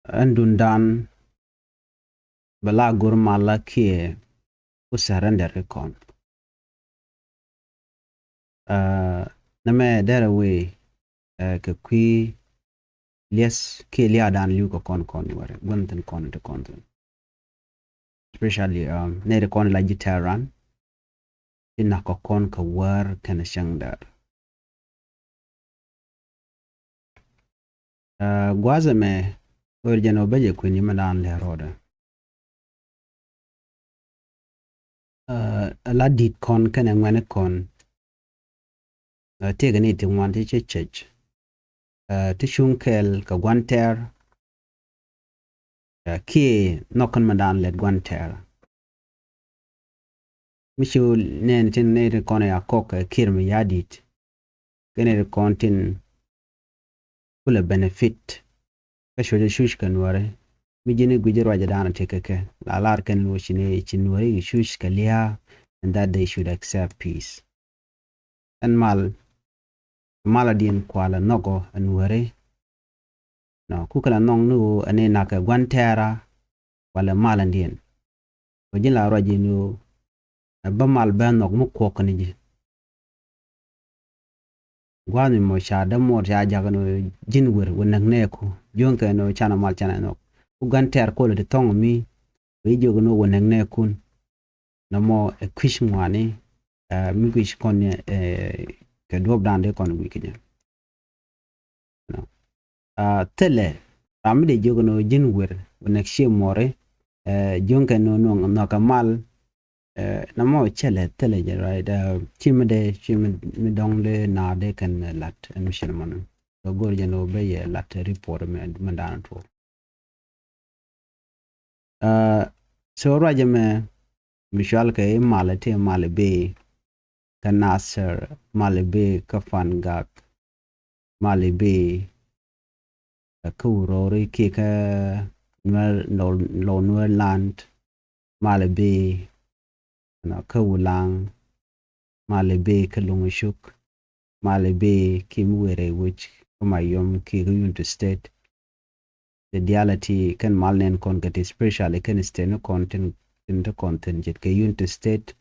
Andundan bala gurmala kie usarender ke kon. Name derawe ke kui lies ke liadan liu ko kon ware gunten kon te konten. Especially nere kon la gitaran ina ko kon ka war kana shangdar. Gwaza me urjano beje kuni madan le roda. La dit kon kana ngwane kon tega ni ti ngwan ti chech. Tishunkel ka gwanter ki nokon madan le gwanter. Mishu nen tin nere kon ya kok kirmi yadit. Kene kontin kula benefit. Kasho de shush kanware. Mijini gujirwa jadana tekeke. La lar kan lo shine chinware shush kalia and that they should accept peace. And maladin kwala nogo anware. No kukala nong nu ane naka gwantera wala malandin. Wajin raji nu ba mal ban nog mu kwokani. Gwani mo shada mo ya jagano jinwer wenang neko jonka no chana mal chana no uganter ko le tong mi we jogono wenang nekun na mo kwish ngwani mi kwish kon ke dob dande kon wiknya no tele amde jogono jinwer wenak she more jonka no kamal na mo chele tele je right chimde dong na de kan lat en mishelman so gor je no be ye lat report me mandan to so raje me mishal ke malate malbe kan nasser malbe kafan gak malbe kurori ke ka no land malbe na kawulang malebe kalungashuk malebe kimwere which kumayom ki to state the reality kan malnen kongat especially kan steno content in the content jet ke to state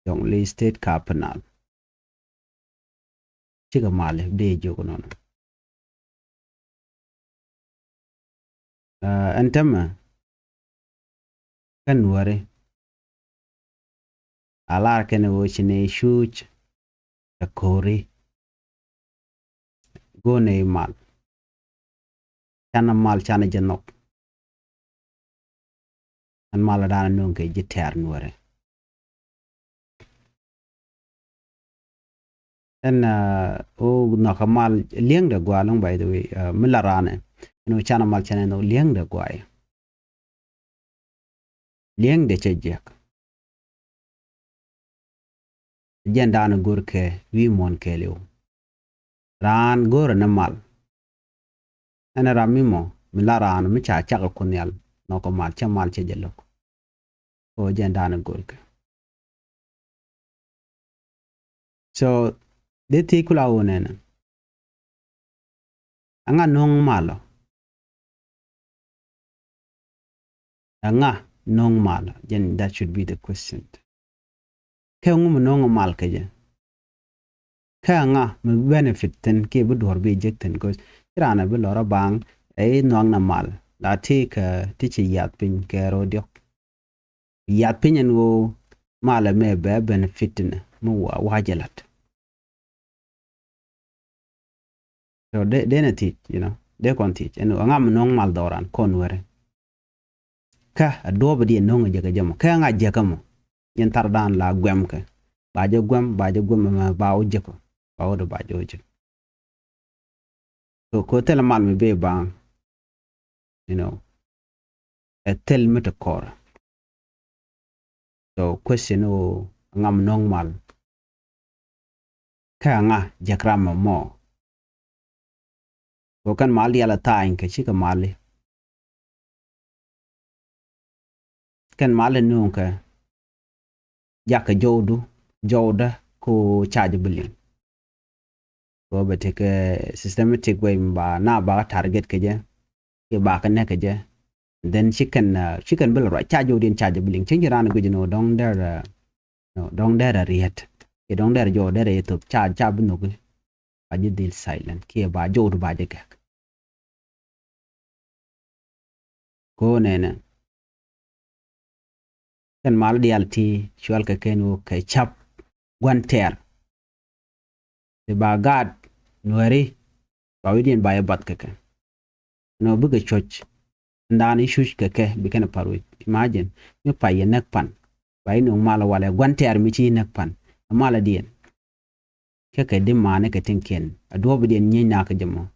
only state kapanal chiga male be jogonon antama kan ware alar kan wochine shuch kori gone mal chana janok an maladana nonke jitar nware en nakamal liang de gwalong by the way milarane no chana mal chana no liang de gwai liang de chejek jendana gurke wi mon keleo ran gor na mal ana ramimo milarane mi cha chaka kunyal no ko mal chamal chejelok o jendana gurke so de tikula wonena anga nong malo anga nong malo then that should be the question ke ngum nong mal keje ka anga me benefit ten ke bu dor be jekten ko rana be lora bang e nong na mal la take tichi yat pin ke rodio yat pin en wo mala me be benefit ne mu wajalat so de na teach you know de kon teach en anga me nong mal doran kon were ka adobe di nong jega jamo ka anga jega mo yen tar dan la gwem ke baje gwem ma bawo jeko bawo do baje oje so ko tel mal me be bang you know a tel meta kor so question o ngam nong mal ka nga jakrama mo ko kan mal yala tain ke chika mali kan mali nunka jaka jowda ko charge billion ko bete ke systematic way ba na ba target ke je ke ba ka ne ka je then she can bill right charge you din charge billing change ran go no dong there no dong there riet ke dong there jo there to charge charge no go ba je dil silent ke ba jo do ba je ka ko ne ne kan mal dialti shual ka kenu ka chap gwanter te ba gad nuari ba widin ba bat ka no buga church ndani shush keke bikena parwe imagine mi paye nek pan bay no mala wala gwanter mi ci nek pan mala dien keke dim mane ke tinken adobe dien nyina ka jamo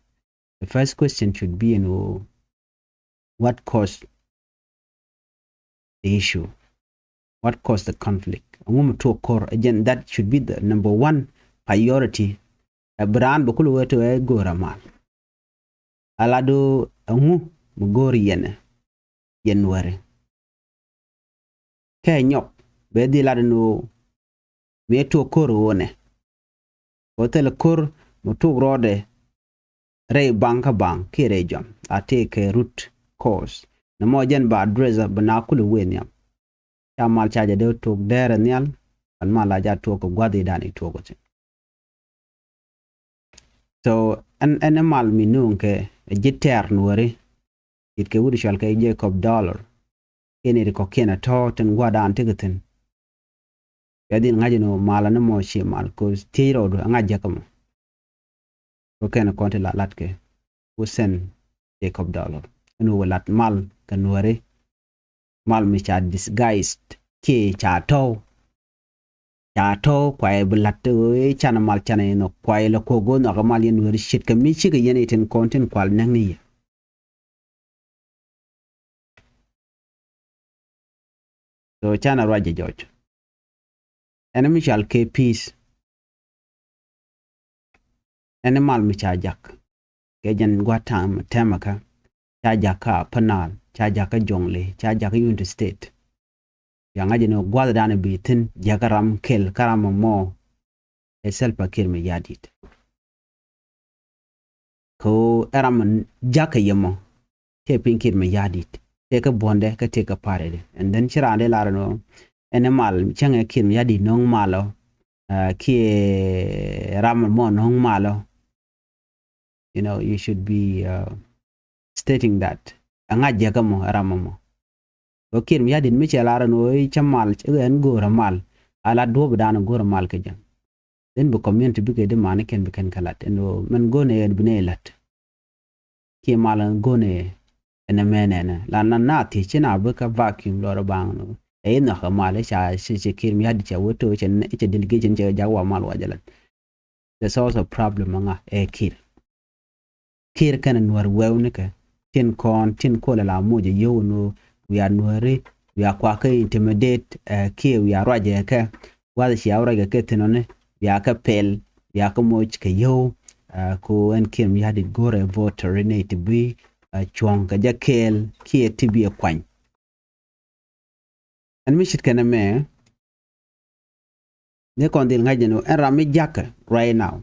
the first question should be what caused the issue, what caused the conflict ngum to core again that should be the number one priority brand bukulu weto e gora mal alado ngu mugori yen ware ke nyok be di lado no me to kor wone hotel kor mo to rode re banka bank kire jam atake root cause na mo jen ba address bana kulu wenya ta mal chaje de to dere nyal an mala ja to ko gwadi dani to ko so an mal minun ke jiter nuore it ke wudi shal ke Jacob dollar ene ko kena to ten gwada antigaten yadin ngaji no mala no mo shi mal ko tiro do ngaji kamo ko kena konti la latke usen Jacob dollar eno walat mal kanware mal mi cha disguised ke cha to kwa e bulat e chana mal chana no kwa e lo ko go no mal yen wari shit ka mi chi ga yene ten content kwal nang ni so chana raje George enemy shall ke peace animal mi cha jak ke jan gwatam temaka cha jaka panal cha jaka jongle cha jaka unit state yanga jeno gwada dana bitin jakaram kel karam mo e selpa kirme yadit ko eram jaka yemo te pinkir me yadit te ka bonde ka te ka parede and then chirande larano animal changa kirme yadi nong malo ki ram mo nong malo you know you should be stating that anga jaga mo ram mo okir mi yadin mi chelara no chamal en gora mal ala do bidana gora mal ke jam den bu community bi ke de man ken bi ken kalat eno men gone en bnelat ki mal gone en menene la na ti china bu ka vacuum lo bang no e na ka mal cha kir mi yadi cha woto chen che delegation che jawa mal wajalat there's also a problem nga e kir kan nwar wewne ka tin ko la moje yo no we are nuare we are kwa ka intimidate ki we are raje ka wala shi awra ga ketenone ya ka pel ya ka moch ka yo ko en kim ya di gore voter ne to be chong ka jakel ki tibi kwan en mi shit kana me ne kon dil ngaje no en rami jaka right now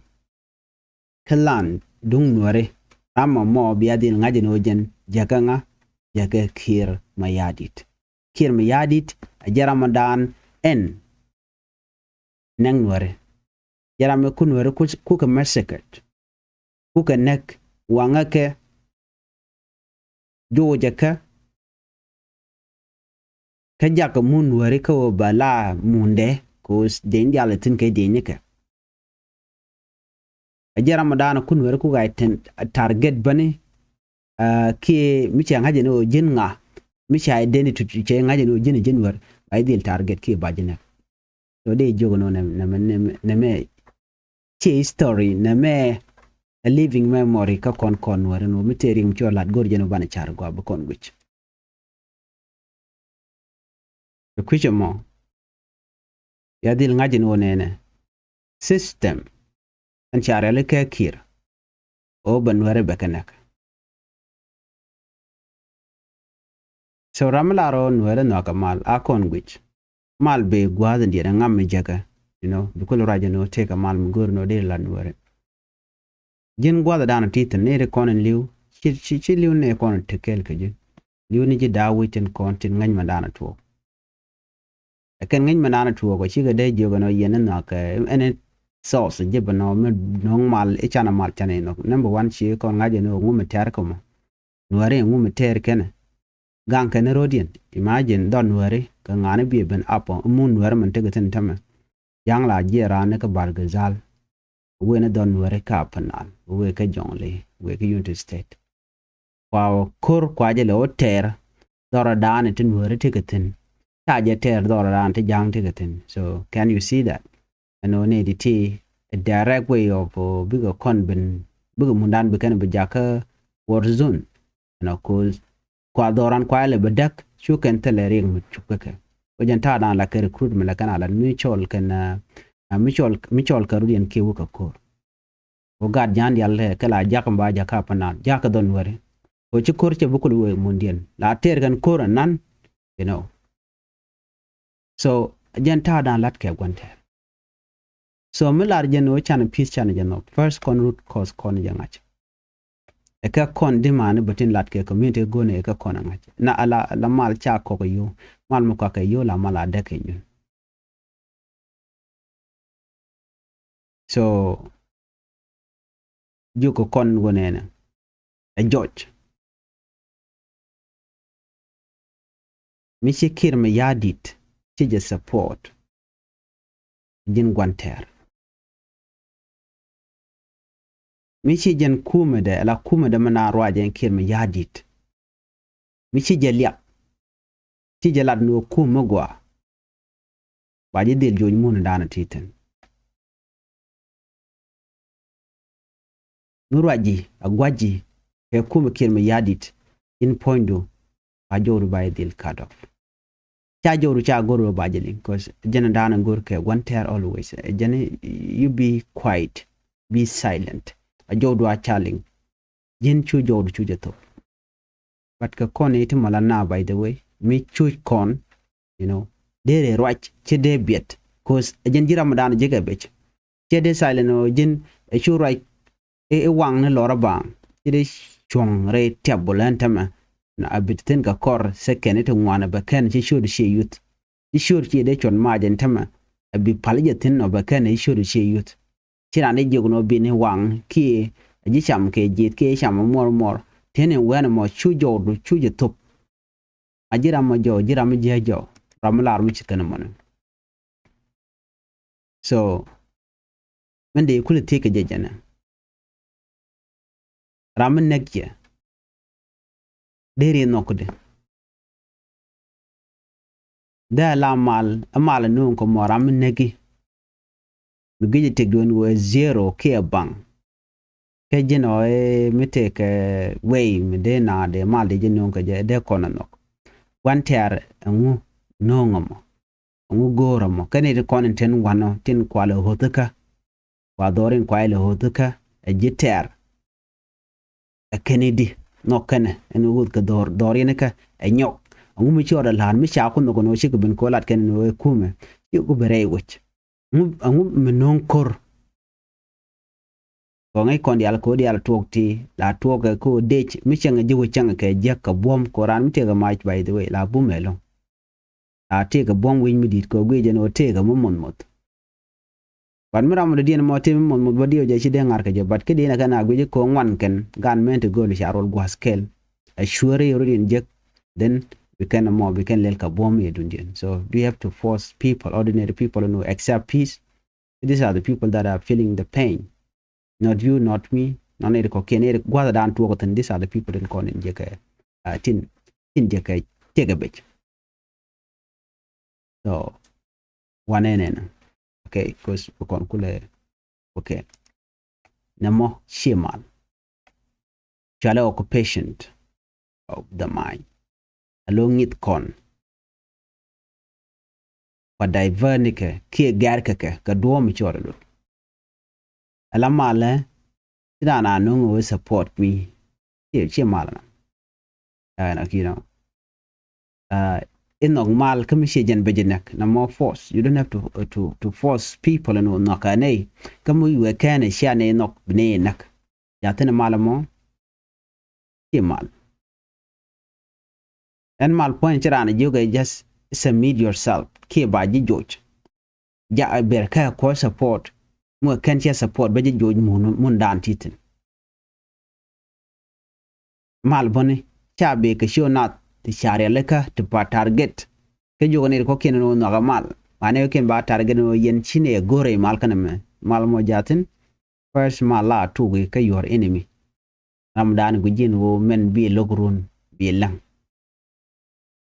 kalan dung nuare amma mo biya dil ngaje no jen jaka nga jaka kir mayadit ajara madan en nang nuare jara me kunware ku ka massacred ku ka nek wanga ke joja ka jaka mun nuare ko bala munde ko den jalatin ke denye ka ajara madan kunware ku ga target bane ki mi ci ngaje no jinga mi ci identity ci ngaje no jinwar ay dil target ki bajina so de jogo no na me ci story na me a living memory ka kon war no mi teri mi cholat gor jeno bana char go ba kon guch ko kuche mo ya dil ngaje no nene system an charale ka kir o ban ware bakanak so ramlaro nwere no kamal akon gwich mal be gwad ndira ngam jaga you know bikul raja no take a mal mgur no de lan were jin gwada dana titan ne re konen liu chi liu ne kon tekel ke je liu ni ji da witin kon tin ngany mandana to ken ngany mandana to ko chi ga de jo no yen na ka ene sauce je bano me nong mal e chana mal chane no number 1 chi kon ngaje no ngume ter ko mo nuare ngume ter kene gang ken rodien imagine don nuare ka ngane bi ben apo mun nuare man te gaten tama yang la je ra ne ka bargazal we ne don nuare ka panal we ka jongle we ka united state kwa kur kwa je lo ter dora dan te nuare te gaten ta je ter dora dan te jang te gaten so can you see that and no need it a direct way of bigger con ben bigger mundan be kan be jaka war zone na ko kwa doran kwa le bedak chu kan tele ring chukake ko janta dan la ke recruitment la kana la mutual kan mutual karudien ke wuka ko o gad jan yalle kala jakam ba jaka pana jaka don ware ko ci korce bukul we mundien la ter kan koran nan you know so janta dan lat ke gwante so milar jeno chan peace chan jeno first con root cause con jangach e ka kon di mane batin lat ke community gone e ka kon ngach na ala mal cha ko yo mal mo ka yo la mala de ke yun so juko kon gone na a George mi shikir me yadit ci je support din gwanter mi ci jen kume de la kume de mana roajen kir me yadit mi ci je liap ci je lad no kume gwa ba je del joj mun dana titen nuraji agwaji ke kume kir me yadit in pointo a joru bay del kado cha joru cha goro bajelin cause jena dana gor ke gwanter always jena you be quiet be silent a jodu a chaling jen chu jodu chu jeto but ka kon ite malana by the way mi chu kon you know dere right che de biet cause jen jira madana jega bech che de silent o jen e chu right e wang ne lora bang che de chong re tabulantama na abitin ka kor second ite ngwana ba ken chi should she youth chi should chi de chon majen tama abi palje tin no ba ken chi should she youth chira ne jogno bi ne wang ki ji cham ke jit ke cham mor tene wen mo chu jodu chu je top ajira mo jo jira mo je jo ramlar mi chikana mon so mende kule teke jejana ram nekje deri nokde da la mal no ko moram negi ngi te don we zero ke bang ke jino e mite ke way mi de na de mal de jino ko je de kono nok wanter ngu no ngomo ngu goro mo kene de kono ten wano tin kwale hotuka wa dorin kwale hotuka e jiter e kennedy no kene en wud ka dorine ka e nyok ngu mi chora lan mi cha ko no no shi ko bin ko lat ken no e kume yu ko bere wich ngu mi non kor ko ngai kon dial tokti la toga ko dech mi changa jiwo changa ke jekka bom ko ran mi tega match by the way la bumelo la tega bom win mi dit ko gweje no tega momon mot ban mi ramu de dien mo te mon mot badio je ci de ngar ke je bat ke dina kana gweje ko ngwan ken gan mente go li sharol gwaskel a shure yorin jek then we can lel ka bom e dundien so we have to force people ordinary people who accept peace. These are the people that are feeling the pain. Not you, not me. Not need ko kene gwada dan to ko these are the people that kon in jeka tin jeka tega bech. So wanenen. Okay, cause kon kule okay. Namo shimal. Chala occupation of the mind. Along it kon. Kwa divernike kie garkeke ka duomi chora lut. Alamale ida na nungu we support me che malana na kino in normal kamishi jen bejenek na more force you don't have to force people no nokane kamu we can shane nok bne nak ya tene malamo ki mal en mal point chirana joga just submit yourself ki ba ji joj ja ber ka ko support mo kan chia support ba ji joj mun dan titin mal bone cha be ka show not ti share leka to pa target ke joga ne ko ken no ga mal mane ken ba target no yen chine gore mal kana me mal mo jatin first mal la tu ka your enemy ramdan gujin wo men bi logrun bi lang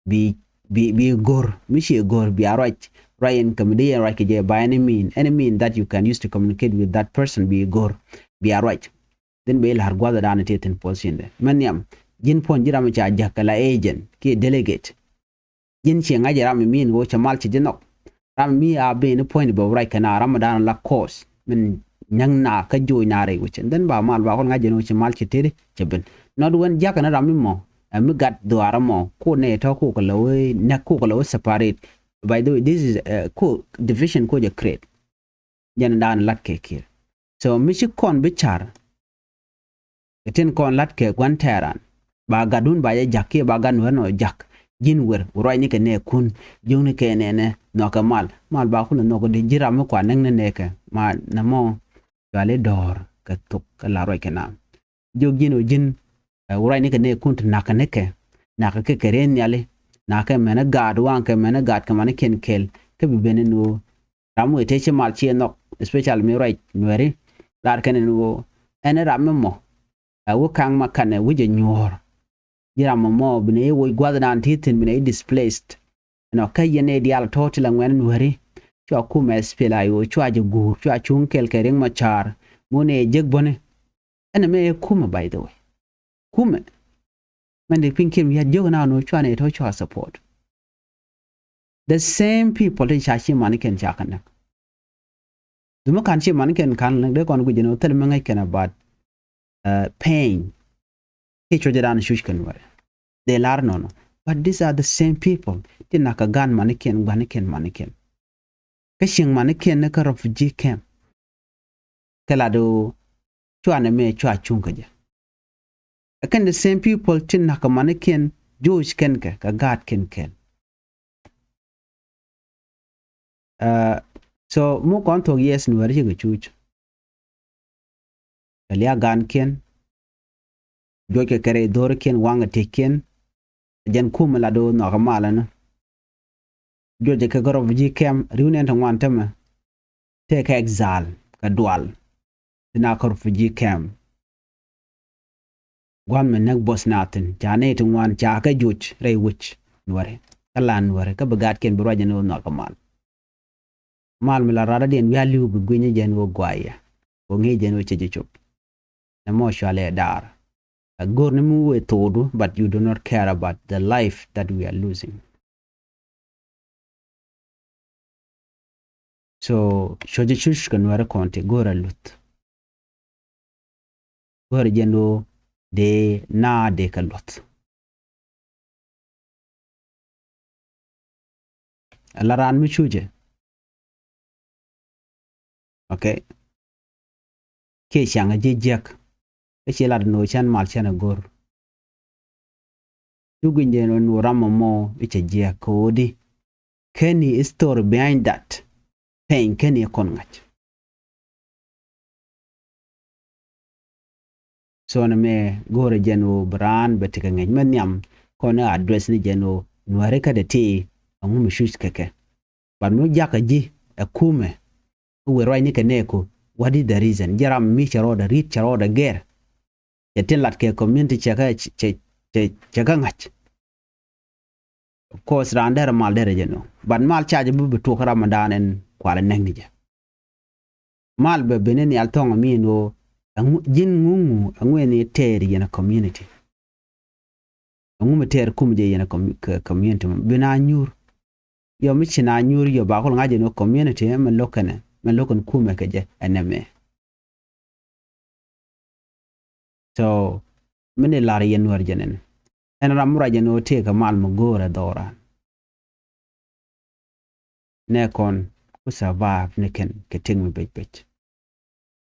be gor mishi gor be right Ryan comedy right ke by any mean that you can use to communicate with that person be gor be right then be har gwada dan teten position de manyam jin pon jira mi cha jakala agent ke delegate jin che ngaje ram mean wo chamal chi jinok ram mi a be ni point be right kana ramadan la course min nyang na ka joy na re wuchen den ba mal ba kon ngaje no chamal chi tere cheben not when jakana ram mi mo mi gat duara mo ko ne to ko ko lawe na ko ko lawe separate by the way this is ko division ko je create jan dan lat ke kir so mi shi kon bichar eten kon lat ke kwan teran ba gadun ba ya jakke ba gan wano jak jin wer roi ni ke ne kun jung ni ke ne no ka mal ba ko no ko de jira mo kwa nang ne ke ma na mo gale dor ka tok ka la roi ke na jogino jin urai ni ke ne kunt naka neke naka ke keren yale naka mena gad wan ke mena gad ke mane ken kel ke bi benen no ramu ete che mal chi no special mi right nwere dar ken no ene ramu mo wo kang makane wuje nyor jira mo bine wo gwadana titin bine displaced no kayene dial total ngwen nwere cho ku me spela yo cho aje gur cho achun kel kering machar mone jegbone ene me kuma by the way kume mande pinkim ya joga no chwane to cho support the same people in shashi maniken chakana duma kan chi maniken kan de kon gujino tel mangai kana bad pain ke chojadan shushkan ware they learn no but these are the same people tinaka gan maniken kashing maniken ne ka refugee camp kala do chwane me chwa chunkaja again the same people tinaka maniken Jewish kenke ka God ken so mo kon to yes no wari ga chuch ya gan ken joke kare dor ken wanga te ken jan kumala do no gamala na joje ka goro ji kem riunen to wan tama te ka exal ka dual dina ko fuji kem gwan men nak bos natin jane to wan cha ka juch re wuch nware kalan ware ka bagat ken bro jano no gamal mal mila rada den wi aliu bu gwenye jen wo gwaya wo nge jen wo cheje chop na mo shale dar a gorne mu we todo but you do not care about the life that we are losing so shoje chush kan wara konte gora lut gora jeno de na de ka lut alaran mi chuje okay ke shanga jejek ke chela no chan mal chan gor tugunje no ramo mo iche je kodi kenny story behind that pain kenny kon ngach so na me gore jeno brand betika ngej menyam kono address ni jeno nware ka de ti angu mi shush keke but no jaka ji akume we right ni keneko what is the reason jaram mi charoda rit charoda ger yetelat ke community chaka ngach of course rander mal dere jeno but mal charge bu to ramadan en kwala nengi mal be benen yal tonga mi no jin ngungu angweni teri yana community angume ter kumje yana community bina nyur yo michina nyur yo ba ko ngaje no community men lokon kume keje eneme so mene lar yen war jenen en ramura jeno te ka mal mo gora dora ne kon ku survive ne ken keting mi bej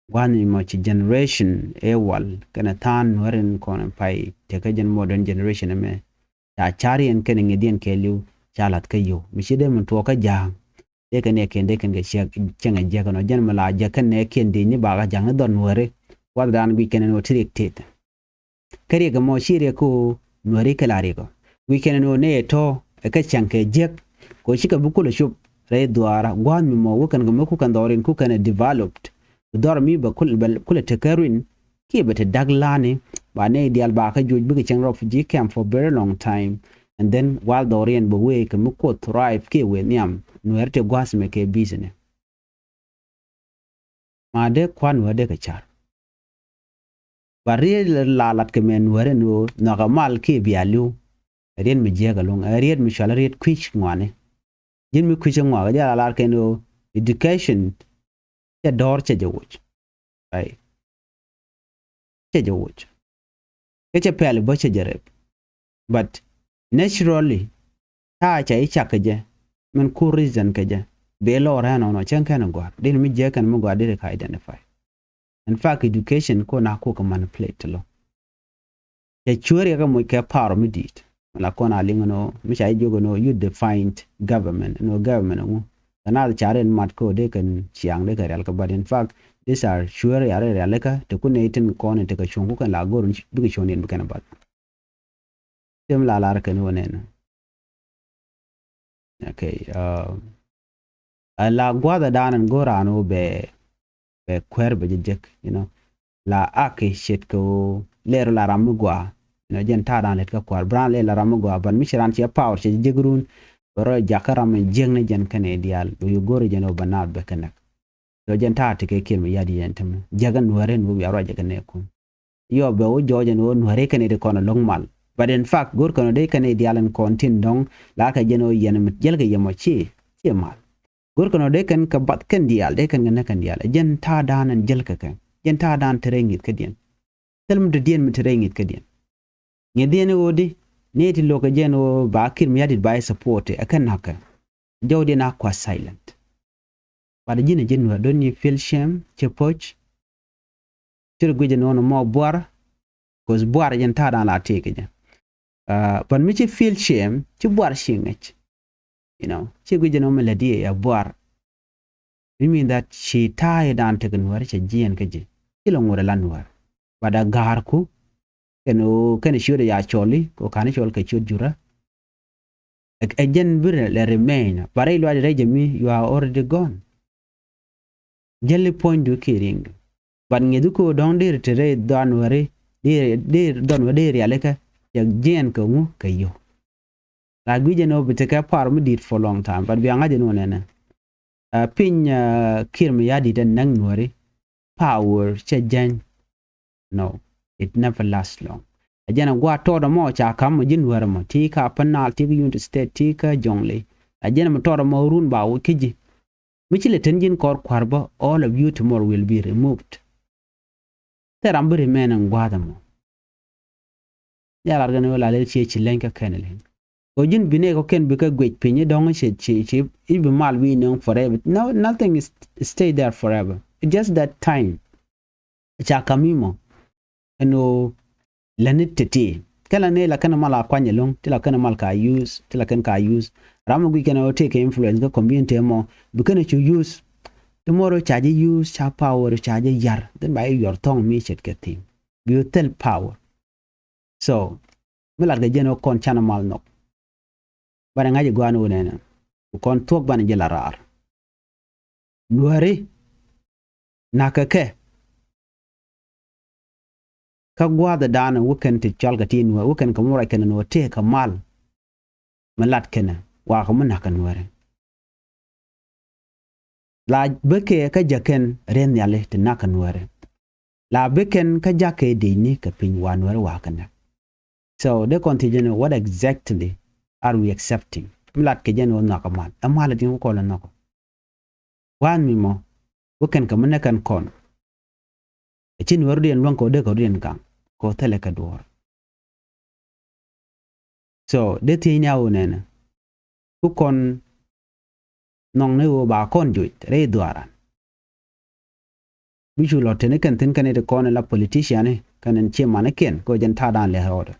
One much generation ewal kana tan warin kon pai te ka gen modern generation me ta chari en ken ngedien kelu chalat kayo mishide mun to ka ja de kan ne ken de kan ga chenga je kan jen mala je kan ne ken de ni ba ga jang don wore war dan wi ken no trick tet kare ga mo shire ko nore kalare ko wi ken no ne to ka chanke je ko shika bukula shup rai duara gwan mi mo wukan ga ku kan dorin ku kan developed dor mi ba kul takarwin ki bata daglani ba ne dial ba ka joj bi chang refugee camp for very long time and then while dorian bo we ka muko thrive ke we niam nuerte gwas me ke business ma de kwan wade ka char bari la lat ke men were no na ga mal ke bialu rien mi je ga long rien mi shala riet kwich ngwane jin mi kwich ngwa ga la ke no education ya dor che jawuch right che jawuch ke che pel bo che jareb but naturally ta cha icha kaje men ku reason kaje be lo rano no chen kan go din mi je kan mo go de ka identify in fact education ko na ko ka manipulate lo ya churi ga mo ke power mi dit la ko na lingo no mi cha jogo no you defined government no government no kana charen mat ko de kan chiang de ka real ka but in fact these are sure ya real ka to ku ne tin ko ne te ka chungu kan la gorun bi ka shonin bi kan ba tem la ka no ne okay la gwada danan gorano be kwerbe jek you know la ake shit ko lero la ramugwa you know jen ta dan let ka kwar bran le la ramugwa ban mishiran che power che jegrun bro jakara men jengne jen kane dial yo gore jen obanad be kanak so jen ta te ke kirmi yadi jen tam jagan ware no ya roja kane ku yo be o joje no ware kane de kono longmal but in fact gor kono de kane dialan kontin dong la ka jeno yen mit jelga yemo chi mal gor kono de kan ka bat kan dial de kan ngana kan dial jen ta danan jelka kan jen ta dan terengit kadien telm de dien mit terengit kadien ngedien odi neti loka jen o bakir mi yadit by support akan haka jawdi na kwa silent pada jina jen wa don't you feel shame chepoch tur guje no mo boar cause boar jen ta dan la teke jen but mi che feel shame che boar shingech you know che guje no melody ya boar we mean that she tied on to gnwar che jien keje ilo ngore lanwar pada garku keno shure ya choli ko kan chol ke chud jura again bir le remain bare lo ade jemi you are already gone jelly point do kiring but ngedu ko don dir tere don ware dir don wade ya leka ya jien ko ngu kayo la guje no biteka par mu dit for long time but bi anga no nene pin kirmi yadi den nang nwari power che jan no it never lasts long ajana gwa todo mo cha kam jin wara mo ti ka panal ti unit state ti ka jongle ajana mo todo mo run ba wo kiji michile tenjin kor kwarba all of you tomorrow will be removed terambe remain ngwa da mo yala gane wala le chi lenka kenele o jin bine ko ken bi ka gwej pinye dong chi ibi mal wi no forever no nothing is stay there forever it's just that time cha kamimo eno lanit tete kala ne la kana mala kwanye long tila kana mal ka use tila kan ka use ramu gi kana take influence ga community mo because you use tomorrow charge use cha power charge yar then by your tongue me chet get thing you tell power so mila ga jeno kon chana mal no bara ngaji gwanu nena kon tok ban jela rar nuare nakake ka gwada dana wukan ti chalga tin wa wukan ka mura kana no te ka mal malat kana wa ka mun haka nuare la beke ka jaken ren yale ti naka nuare la beken ka jake de ni ka pin wa nuare wa kana so they continue what exactly are we accepting malat ke jeno naka mal amala din ko la nako wan mi mo wukan ka mun kan kon chin warden lon ko de ko den kan ko tele ka door so de ti nyawo nena ku kon nong ne wo ba kon juit re duaran bichu lo tene kan tin kan de kon la politician kan che manaken ko jen ta dan le hod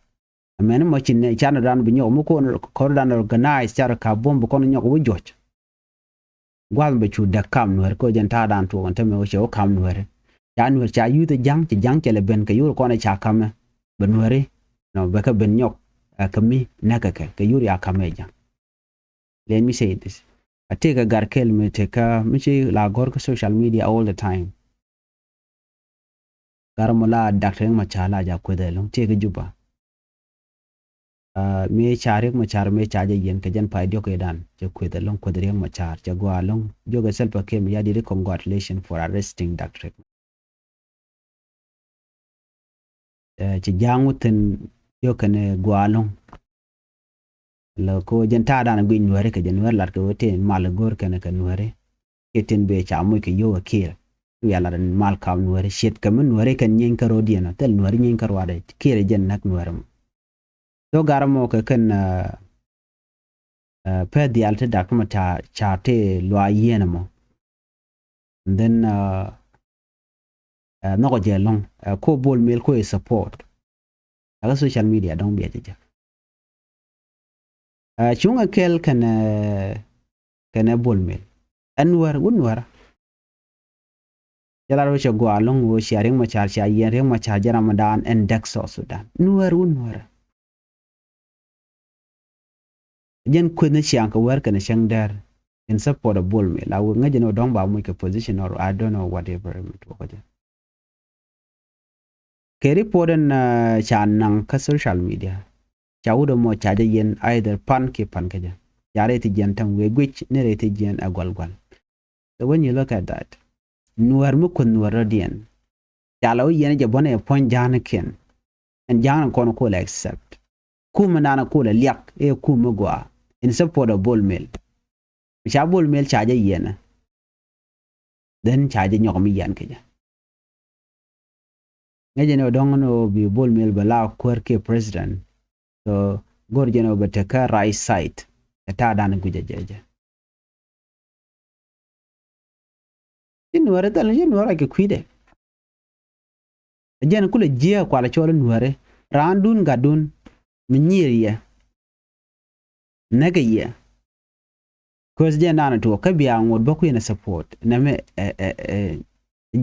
amen mo chin ne chan dan bi nyo mo ko dan organize char ka bomb kon nyo ko joch gwal be chu da kam no ko jen ta dan to on teme o che kam no re ya no cha yu de jang che jang che le ben ka yu ko na cha kam ben no re no be ka ben nyok kami naka ka yu ya kam e jang. Let me say this. I take a garkel me take a michi la gorka social media all the time. Garamola doctor machala ja kwede long take a juba. Me charik machar me chaja yen ka jan pa dio ke dan je kwede long kwede machar ja go along joga self came ya did congratulations for arresting doctor. Ci jangutin yo kane go along. Lo ko jan ta dan gwi nuare ka jan wer lat ko te mal gor kane ka nuare. Etin be chamu ke yo akira. Yala ran mal kam nuare shet kam nuare kan nyen karo diena tel nuare nyen karo ade kire jen nak nuare so garamo ke kan pe di alte dak ma cha te lo yena mo and then no go jelong ko bol mel ko support ala social media don be ja chunga kel kan bol mel anwar gunwar Jala ro go along wo sharing ma char sha yen ma cha Ramadan and Daxo Sudan. Nuwer. Jen kwene chiang ka wer kana shang dar in support of bull me. La wo ngaje no dong ba mu ke position or I don't know whatever it was. Ke reporten chan nang ka social media. Cha udo mo cha yen either pan ke pan ka ja. Yare ti jen tam we gwich ne re ti jen agwal. So when you look at that, nuwer mu kun nuwer dien. Jalo yen je bone point jana ken. And jana kono ko accept. Kuma nana ko liak e kuma gwa in support of bull mill. Cha bull mill cha yen. Then cha nyok mi yan ke ja. Ngaje no dong no bi bull mill bala kwerke president. So gorjeno beteka right side. Ta dan guje jeje. Nuare dal nuare ke kwide. Jen kule jia kwa la chole nuare randun gadun minyiriye nagaye cause jen dana to ka biya ngod boku ina support na me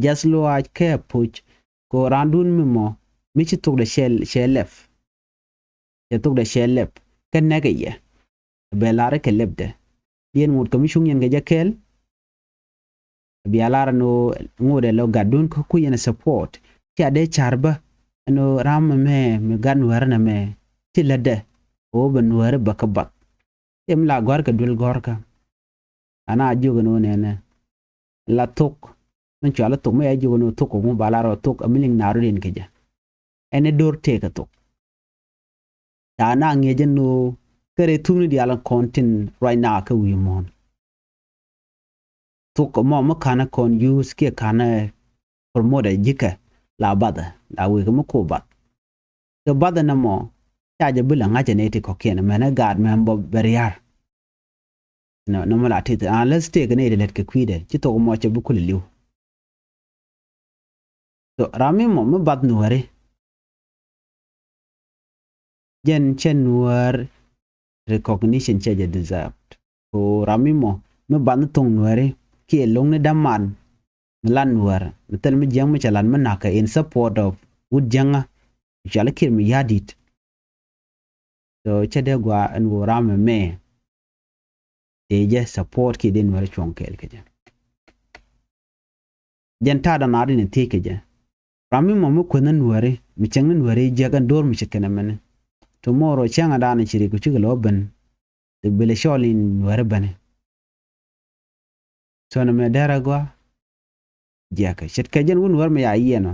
just lo a ke puch ko randun mimo michi tok de shelef ya tok de shelef kan nagaye belare ke lebde yen ngod kamishung yen ga kel biya lara no ngode lo gadun ko ku ina support ti ade charba no ram me gan warna me ti lade o ben ware bakabak em la gorka dul gorka ana jogo no nene la tok men chala tok me jogo no tok mo balaro tok amilin naru den keja ene dor te ka tok ana ngeje no kare tunu di ala content right now ka wi mon tok mo kana kon use ke kana promote jika la bada la wi ko bat ke bada na mo chaje bula ngaje ne te ko ken mena gad member beriar no mala tete let's take ne let ke kwide ci to mo ci bu ko liw so rami mo bad nuare jen chen nuar recognition che deserved o rami mo ban tong nuare ki long ne daman lan nuar tel mi jang mi chalan manaka in support of wood janga jala kir mi yadit so che de gwa en wo rami me je support ki den nuare chonkel ke jen tada na rin tike je rami mo ko nan nuare mi chang nuare jagan dor mi chekena men tomorrow changa dana chiri ku chiglo ben de bele sholin nuare bane so na me dara gwa jaka chet ka jen won war me ya yeno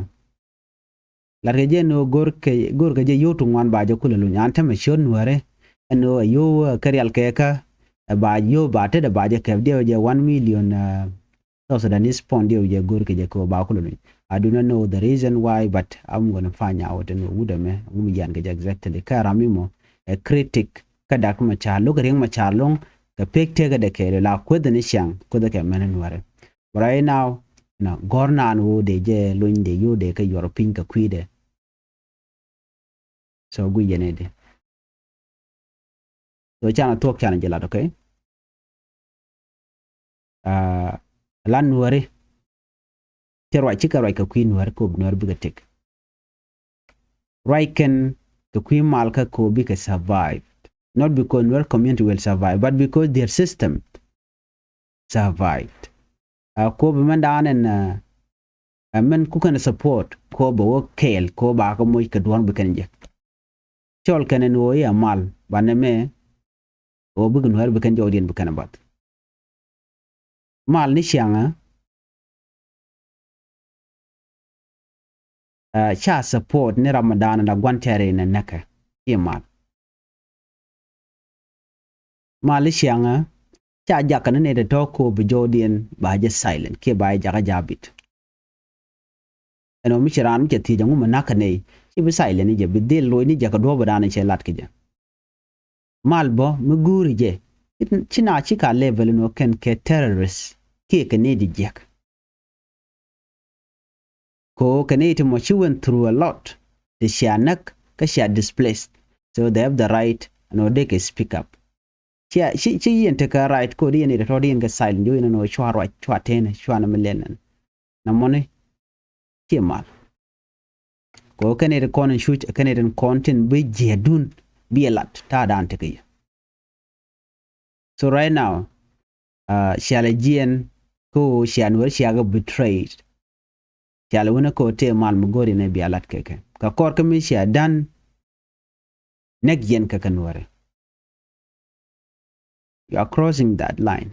lar ke jen no gor ke je yotu ngwan ba je kulelu nyan ta me shon nuare eno yo karial ke ka ba yo ba te da ba je ke de 1 million so Sudanese pound je gor ke je ko ba kulelu I do not know the reason why, but I'm going to find out and would me yan ke exactly karamimo a critic kadak ma charlo garing ma charlong ka pek tega de ke la kwed ni shang ko de ke menen ware right now na gornan wo de je luñ de yo de ka European ka kwide so gu yene de so chana tok chana jela okay lan nuare terwa chika roi ka queen nuare ko nuare biga tek right can the queen malka ko biga survive not because nuare community will survive but because their system survived ko be man dan and men ku kan support ko bo kel ko ba ko moy ka duan bikan je chol kanen wo ya mal baneme o bigun har bikan je odien bikan bat mal ni shanga cha support ni ramadan na gwantere na naka e mal shanga cha jakan ne de to ko be jodien ba je silent ke ba jaga jabit eno mi chiran ke ti jangu manaka ne ke be silent je be del lo ni jaga do badana che lat ke je malbo muguri je china chika level no ken ke terrorist ke ne di jek ko kanete mo she went through a lot the shanak ka she displaced so they have the right and they can speak up she yente ka right ko di ne to di ga silent yo no chwa right chwa ten chwa na melen na mone ke mal ko kanete konen shoot kanete content be jedun be a lot ta dan te so right now Shalajian ko Shanwer Shaga betrayed. Shalawuna ko te mal mugori ne bialat keke. Ka kor kami Sha dan nek yen kakanware. You are crossing that line.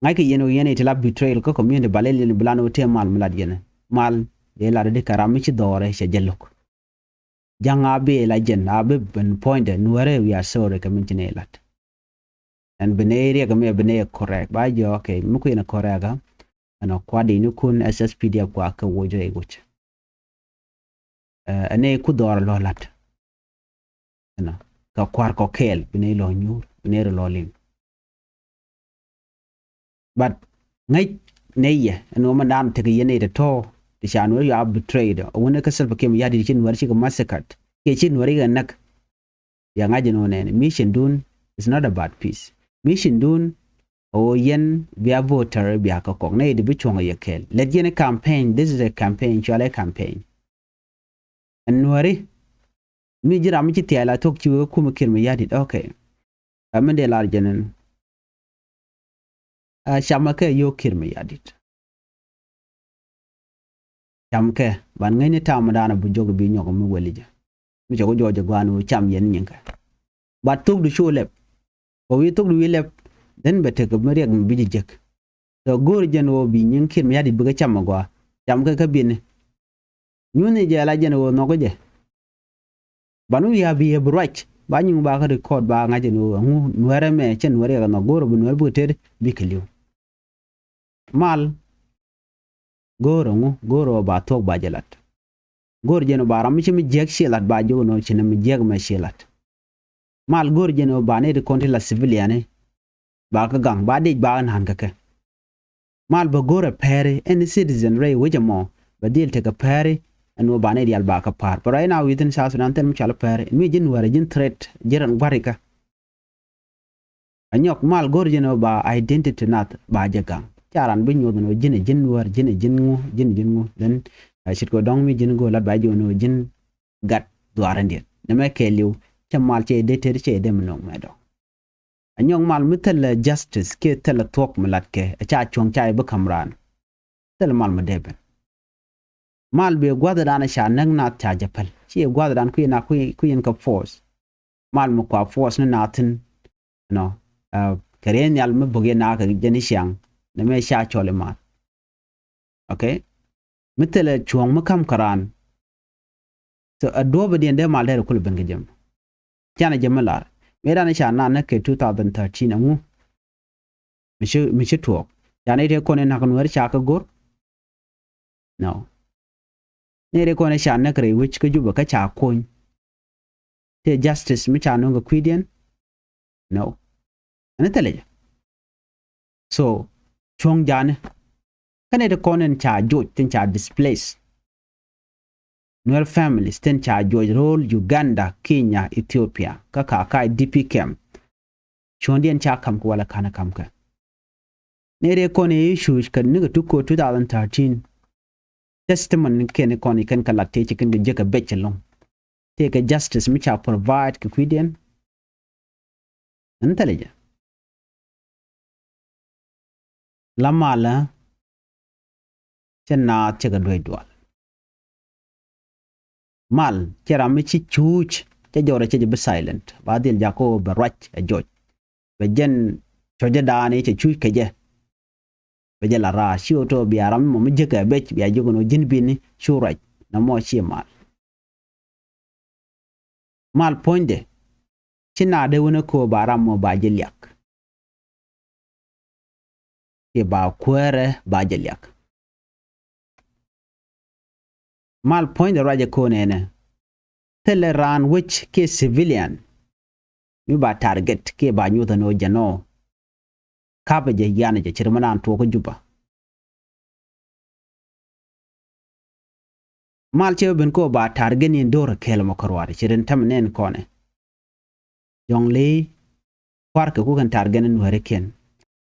Ngai ke yeno yene itila betrayal ko community baleli ni bulano te mal mulad yene. Mal de la de karami chi dore sha jellok. Janga be la jen abe ben point nuare we are sorry community ne lat. And beneria kami bene correct ba jo okay muku ina correct ano kwadi ni kun SSPD kwa ka wojo e goch ane ku dor lo lat ano ka kwar ko kel bene lo nyur bene lo lim but ngai neye ano mandam te yene de to de shanwer you are betrayed wona ka self kem yadi chin war shi ka massacred ke chin wari ga nak ya ngaje no ne mission dun is not about peace mission dun o yen via voter via ka kong ne de bichonga yekel let yen campaign this is a campaign chale campaign anwari mi jira mi ti ala tok ci ko mo kirmi yadi okay amende lar jenen shamake yo kirmi yadi shamke ban ngene tam dana bu jogo bi nyoko mi welija mi jogo jojo gwanu cham yen nyinka ba tok du sholep o wi tok du wilep den bete ko mari ak bi jek to gor jen wo bi nyin kirmi yadi bu ga cham gwa cham ka bin nyune je la jen wo no ko je banu ya bi right ba nyin ba ka record ba ngaje no ngu nwere me chen nwere ga no goro bu nwere bu ted bi kliu mal goro ba tok ba jelat gor jeno ba ram mi jek shelat ba jo no chen mi jeg ma shelat mal gor jeno ba ne de konti la civiliane ba ka gang ba de ba nan ka ke mal ba goro pere any citizen ray wejamo ba dil te ka pere no bane dial ba ka par pero ina within South Sudan ten chala pare mi jin wara jin threat jiran barika anyok mal gor jino ba identity nat ba jagang charan bi nyodo no jin war jin ngu den shit ko dong mi jin go la ba jono jin gat duarande ne me keliu chamal che de ter che dem no medo anyok mal mitel justice ke tel tok malat ke cha chong chai bu kamran tel mal madeben mal be gwada dana sha nang na ta japal chi gwada dan ku yin ka force mal mu kwa force na natin no karen yal me boge na ka jeni shang na me sha chole mal okay mitele chuang mu kam karan so adobe den de mal der kul ben gem kana jamalar me dana sha na ke 2013 amu mi shi to yana ide ko ne na kan wer sha ka gor no nere ko na sha na kare which ka juba ka cha kon te justice mi cha no ga kwidien no ana tele so chong jane Kane de konen cha George tin cha displaced. Nuer families tin cha George roll Uganda, Kenya, Ethiopia. Kaka DP camp. Chondien cha kam ko wala kana kam ka. Nere kone issues kan niga tuko 2013. Testimony kene kone kan kala teche kan jeka bechelong. Take justice mi cha provide ka kwidien. Antaleja. Lamala chena chega dwedwal. Mal chera mi chi chuch cha jora che be silent. Badil jako barach a George. Bejen choje dani che chuch keje. Beje la ra shi oto biaram mo mi jeka bech bia jogo no jin bini shuraj na mo chi mal. Mal poinde china de wona ko baram mo ba jelyak. Ke ba kwere ba jelyak. Mal poinde raja ko nene. Tele ran which ke civilian. Mi ba target ke ba nyuta no jano. Kaba je yana je chirmana to ko juba. Mal che ben ko ba target ni ndoro kele mo korwari chiren tam nen kone. Jonglei kwarka ku kan target ni weriken.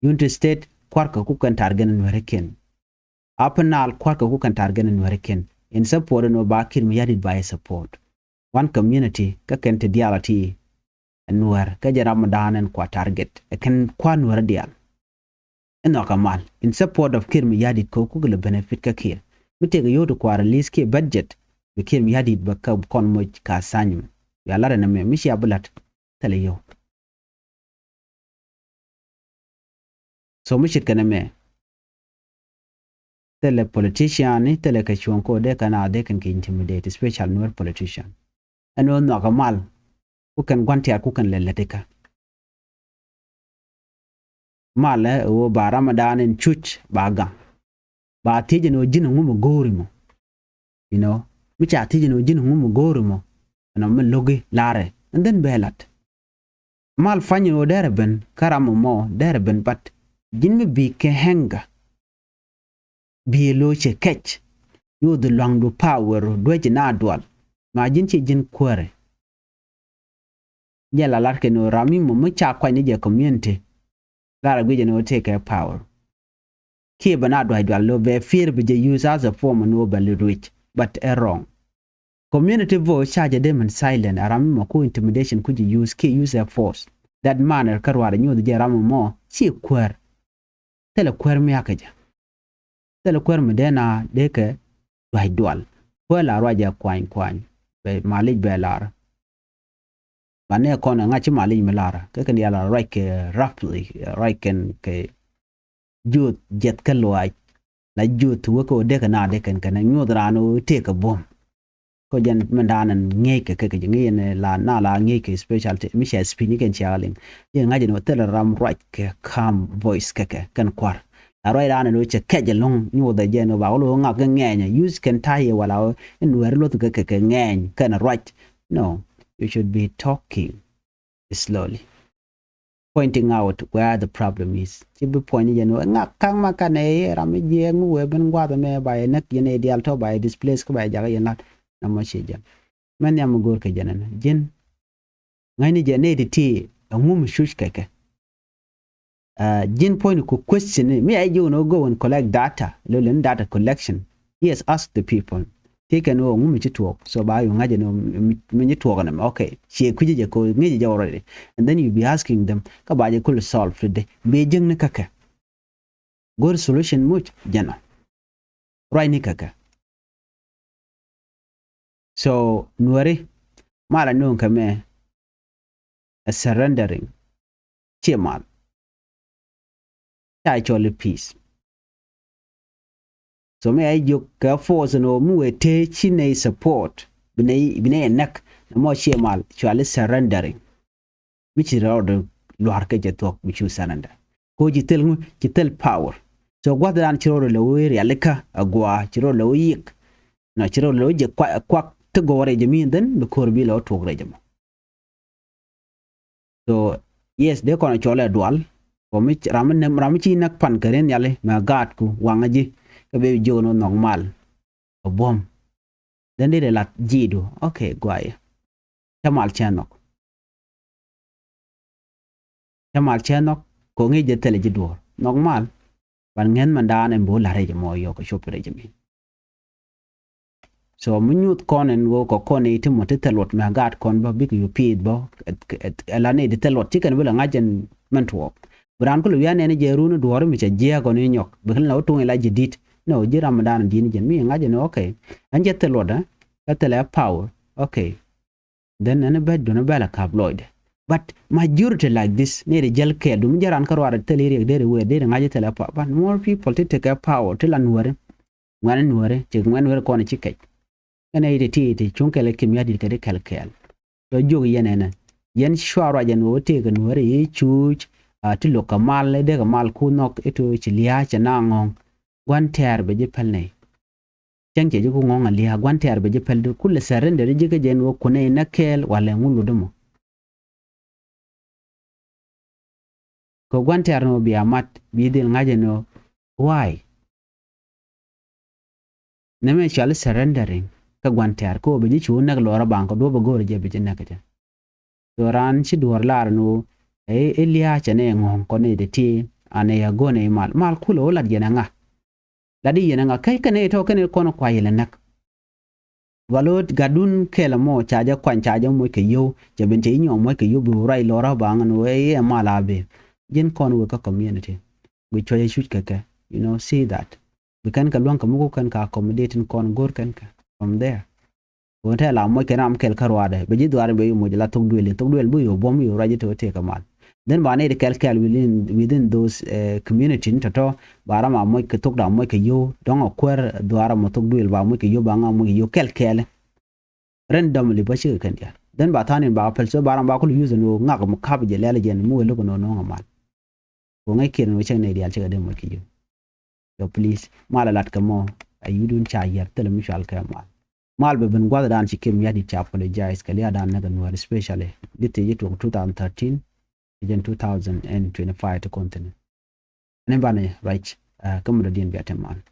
Unity State kwarka ku kan target ni weriken. Apenal kwarka ku kan target ni weriken. In support no ba kir mi yadid by support. One community ka kente dialati nuer ka jara madanen kwa target ken kwa nuer dial. Eno kamal in support of kir mi yadid ko ku gele benefit ka kir. Mitega yodo kwa release ke budget be kir mi yadid ba ka kon mo ka sanyum. Ya lara na me mishi abulat tale yo. So mishit kana me tele politician ni tele ka chuanko de kana de kan ki intimidate special nuer politician. Eno no kamal kukan gwanti kukan leletika. Male o ba Ramadan chuch baga. Ba tije no jinu ngumu gorimo. You know, micha tije no jinu ngumu gorimo. Na me logi lare and then belat. Mal fanyo o derben karamo mo derben but jinmi bi ke henga. Bi loche kech. Yo the long do power dweje na dual. Ma jinchi jin kwere. Jela larke no rami mo micha kwa nije community. Lara gwe no take a power. Ki banado hidwal lo be fear be use as a form no be rich but wrong. Community voice charge them and silent aram mo ko intimidation could use ki use a force. That manner karwara nyu de ram mo chi kwer. Tele kwer mi akaja. Tele kwer mi dena deke hidwal. Ko la raja kwany be malij be lara. Bane kona ngachi malij melara. Ke yala right roughly right ke jut jet kalwai la jut wako deka na deken kana nyudrano take a bomb ko jan mandanan ngeke ke ngene la na la ngeke specialty misha spini ken chaling ye ngaje no tele ram right ke calm voice ke kan kwar a right ana no che keje long nyuda je no ba lo ngak ngenya use can tie wala en wer lo ke ngeny kan right no you should be talking slowly, pointing out where the problem is. Chibu pointing you know ngak kang makane rami jeng we ben gwada me by nek yene dial to by displace ko by jaga yenat na mo shejan men yam gor ke janana jin ngani jene di ti ngum shush keke jin point ko question me I you know go and collect data lolen data collection. Yes, ask the people take no ngum chi talk so ba yo ngaje no me talk na okay she kuje ko ngi je already and then you be asking them ka ba je ko solve today be jeng ne kaka good solution much jana right ni kaka so nuare mala non kame a surrendering chemal actually peace. So me I you ka force no mu te chine support bine nak na mo chemal actually surrendering which is order luar ke jetok which you surrender ko jitel power so what dan chiro lo we alika agwa chiro lo yik na chiro lo je kwa to gore je min den be korbi lo to gore jamo so yes de kono chole dual ko mi ramen nak pan karen yale ma gat ku wangaji ka be jogo no normal bom then de la jido okay gwaya chamal chanok ko ngi je tele jidor normal ban ngen mandan en bo la re mo yo ko shopre jemi so munyut konen go ko kone itimo telot na gat kon ba big you paid bo la ne de telot chicken bula ngajen mentwo bran ko ya ne je runu duwar mi che je ko ni nyok be la to la jidit no je ramadan din jen mi ngajen okay anje telot ka tele power okay then an bed do na bala kabloid but majority like this ne de jel ke dum jaran karo ara tele re de we de ngaje tele power but more people to take power to lan wore ngwan wore che ngwan wore ko ni chikai ene ite ti chunkele kimya di kede kalkel to jog yenena yen shwara jan wote gan wore yi chuch ti lokamal de kamal kunok eto chilia chanangong gwanter be jepelne chenke jugo ngonga lia gwanter be jepel kulle serende de jige jen wo kune na kel wala ngulu demo ko gwanter no bi amat bi dil ngaje no why neme chal surrendering ka gwanter ko be ji nak lora banko do go je be jinaka to ran chi duor lar no elia chane ngong ko ne de ti ane ya gone mal kulo la jena nga la di yena nga kai kane to kane kono kwa yele nak walot gadun kela mo chaja kwan chaja mo ke yo je ben te nyo mo ke yo bu rai lora bang no mala be jen kono we ka community we choye shoot keke you know see that we kan ka luan ka mugo kan ka accommodate kon gor kan ka from there wonte la mo ke ram kel karwade be ji duar be mo la tok duel bu yo bom yo raje to te kamal then ba ne de kel within those community to bara ma mo ke tok da mo ke yo don akwer duar mo tok duel ba mo ke yo ba nga mo yo kel randomly ba shi kan ya then ba tanin ba pel so bara ba ko use no nga ko kab je lele jen mo lo ko no ngamal ko ngai ken no chen ne dial che de mo ke yo so please mala lat ka mo ayudun cha yer tele mi shal ka mal be ben gwada dan chikem yadi to apologize kali adan na gan war especially dite yitu 2013 even 2025 to continent ne bane right kamu da din biateman